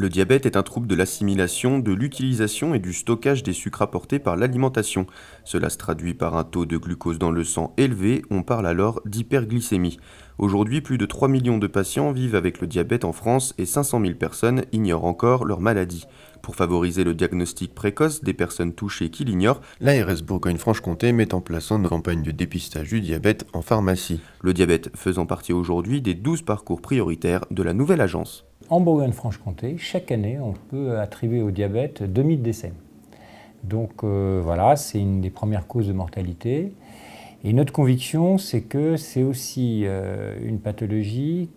Le diabète est un trouble de l'assimilation, de l'utilisation et du stockage des sucres apportés par l'alimentation. Cela se traduit par un taux de glucose dans le sang élevé, on parle alors d'hyperglycémie. Aujourd'hui, plus de 3 millions de patients vivent avec le diabète en France et 500 000 personnes ignorent encore leur maladie. Pour favoriser le diagnostic précoce des personnes touchées qui l'ignorent, l'ARS Bourgogne-Franche-Comté met en place une campagne de dépistage du diabète en pharmacie. Le diabète faisant partie aujourd'hui des 12 parcours prioritaires de la nouvelle agence. En Bourgogne-Franche-Comté, chaque année, on peut attribuer au diabète 2000 décès. Donc voilà, c'est une des premières causes de mortalité. Et notre conviction, c'est que c'est aussi une pathologie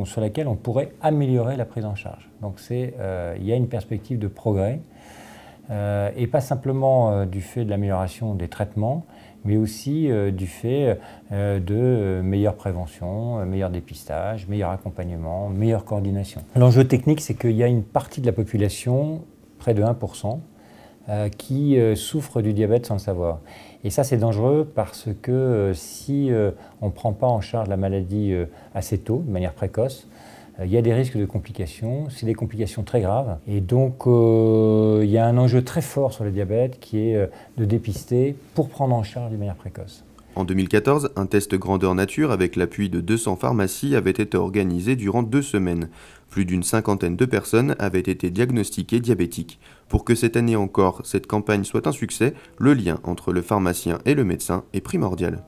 sur laquelle on pourrait améliorer la prise en charge. Donc il y a une perspective de progrès, et pas simplement du fait de l'amélioration des traitements, mais aussi du fait de meilleure prévention, meilleur dépistage, meilleur accompagnement, meilleure coordination. L'enjeu technique, c'est qu'il y a une partie de la population, près de 1%, qui souffre du diabète sans le savoir. Et ça, c'est dangereux parce que si on ne prend pas en charge la maladie assez tôt, de manière précoce, il y a des risques de complications, c'est des complications très graves. Et donc, il y a un enjeu très fort sur le diabète qui est de dépister pour prendre en charge de manière précoce. En 2014, un test grandeur nature avec l'appui de 200 pharmacies avait été organisé durant 2 semaines. Plus d'une cinquantaine de personnes avaient été diagnostiquées diabétiques. Pour que cette année encore, cette campagne soit un succès, le lien entre le pharmacien et le médecin est primordial.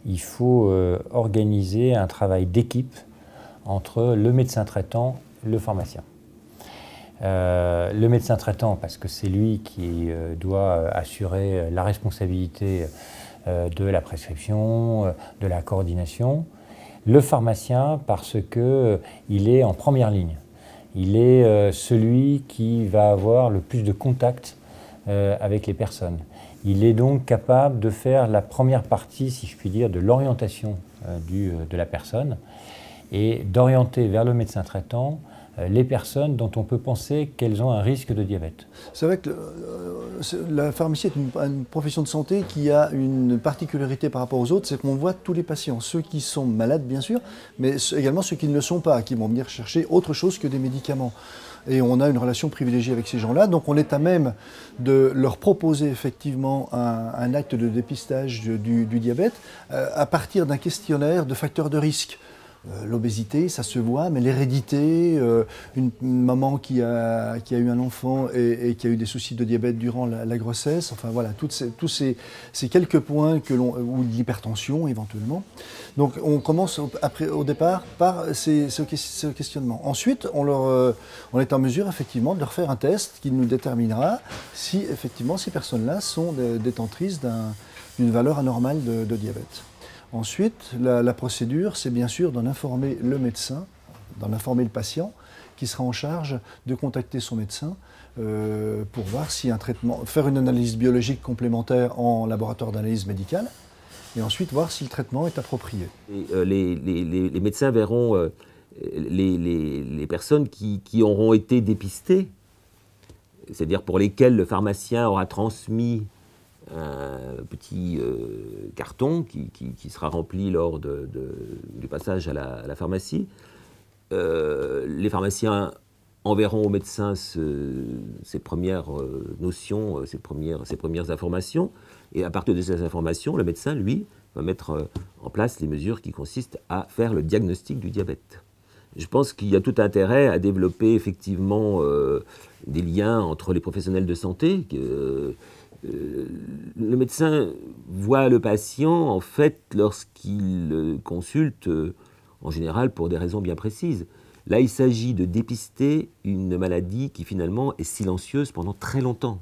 Il faut organiser un travail d'équipe entre le médecin traitant et le pharmacien. Le médecin traitant, parce que c'est lui qui doit assurer la responsabilité de la prescription, de la coordination. Le pharmacien, parce qu'il est en première ligne. Il est celui qui va avoir le plus de contact avec les personnes. Il est donc capable de faire la première partie, si je puis dire, de l'orientation de la personne et d'orienter vers le médecin traitant les personnes dont on peut penser qu'elles ont un risque de diabète. C'est vrai que la pharmacie est une profession de santé qui a une particularité par rapport aux autres, c'est qu'on voit tous les patients, ceux qui sont malades bien sûr, mais également ceux qui ne le sont pas, qui vont venir chercher autre chose que des médicaments. Et on a une relation privilégiée avec ces gens-là, donc on est à même de leur proposer effectivement un acte de dépistage du diabète à partir d'un questionnaire de facteurs de risque. L'obésité, ça se voit, mais l'hérédité, une maman qui a eu un enfant et qui a eu des soucis de diabète durant la grossesse, enfin voilà, tous ces quelques points ou de l'hypertension éventuellement. Donc on commence au départ par ce questionnement. Ensuite, on est en mesure effectivement de leur faire un test qui nous déterminera si effectivement ces personnes-là sont détentrices d'une valeur anormale de diabète. Ensuite, la procédure, c'est bien sûr d'en informer le médecin, d'en informer le patient, qui sera en charge de contacter son médecin pour voir si un traitement, faire une analyse biologique complémentaire en laboratoire d'analyse médicale, et ensuite voir si le traitement est approprié. Les médecins verront les personnes qui auront été dépistées, c'est-à-dire pour lesquelles le pharmacien aura transmis un petit carton qui sera rempli lors du passage à la pharmacie. Les pharmaciens enverront au médecin ces premières notions, ces premières informations, et à partir de ces informations, le médecin, lui, va mettre en place les mesures qui consistent à faire le diagnostic du diabète. Je pense qu'il y a tout intérêt à développer effectivement des liens entre les professionnels de santé. Le médecin voit le patient, en fait, lorsqu'il le consulte, en général, pour des raisons bien précises. Là, il s'agit de dépister une maladie qui, finalement, est silencieuse pendant très longtemps.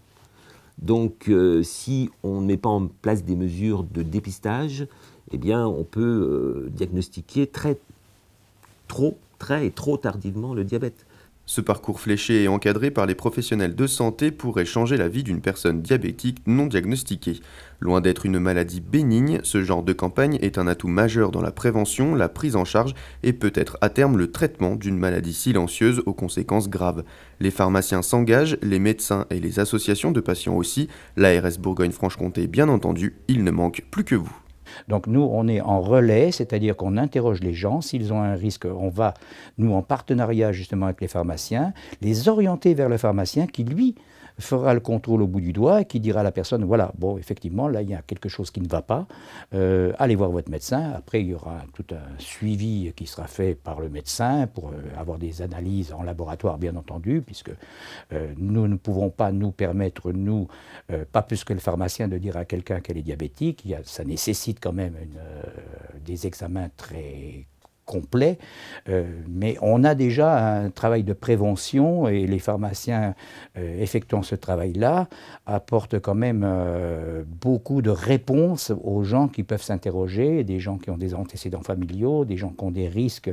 Donc, si on ne met pas en place des mesures de dépistage, eh bien, on peut diagnostiquer trop tardivement le diabète. Ce parcours fléché et encadré par les professionnels de santé pourrait changer la vie d'une personne diabétique non diagnostiquée. Loin d'être une maladie bénigne, ce genre de campagne est un atout majeur dans la prévention, la prise en charge et peut-être à terme le traitement d'une maladie silencieuse aux conséquences graves. Les pharmaciens s'engagent, les médecins et les associations de patients aussi, l'ARS Bourgogne-Franche-Comté bien entendu, il ne manque plus que vous. Donc nous, on est en relais, c'est-à-dire qu'on interroge les gens. S'ils ont un risque, on va, nous, en partenariat justement avec les pharmaciens, les orienter vers le pharmacien qui, lui, fera le contrôle au bout du doigt et qui dira à la personne, voilà, bon, effectivement, là, il y a quelque chose qui ne va pas, allez voir votre médecin. Après, il y aura tout un suivi qui sera fait par le médecin pour avoir des analyses en laboratoire, bien entendu, puisque nous ne pouvons pas nous permettre, nous, pas plus que le pharmacien, de dire à quelqu'un qu'elle est diabétique. Ça nécessite quand même des examens très complet, mais on a déjà un travail de prévention et les pharmaciens effectuant ce travail-là apportent quand même beaucoup de réponses aux gens qui peuvent s'interroger, des gens qui ont des antécédents familiaux, des gens qui ont des risques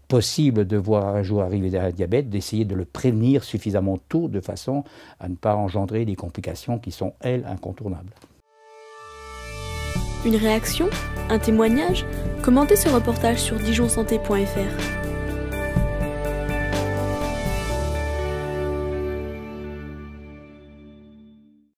possibles de voir un jour arriver à la diabète, d'essayer de le prévenir suffisamment tôt de façon à ne pas engendrer des complications qui sont, elles, incontournables. Une réaction? Un témoignage? Commentez ce reportage sur dijonsanté.fr.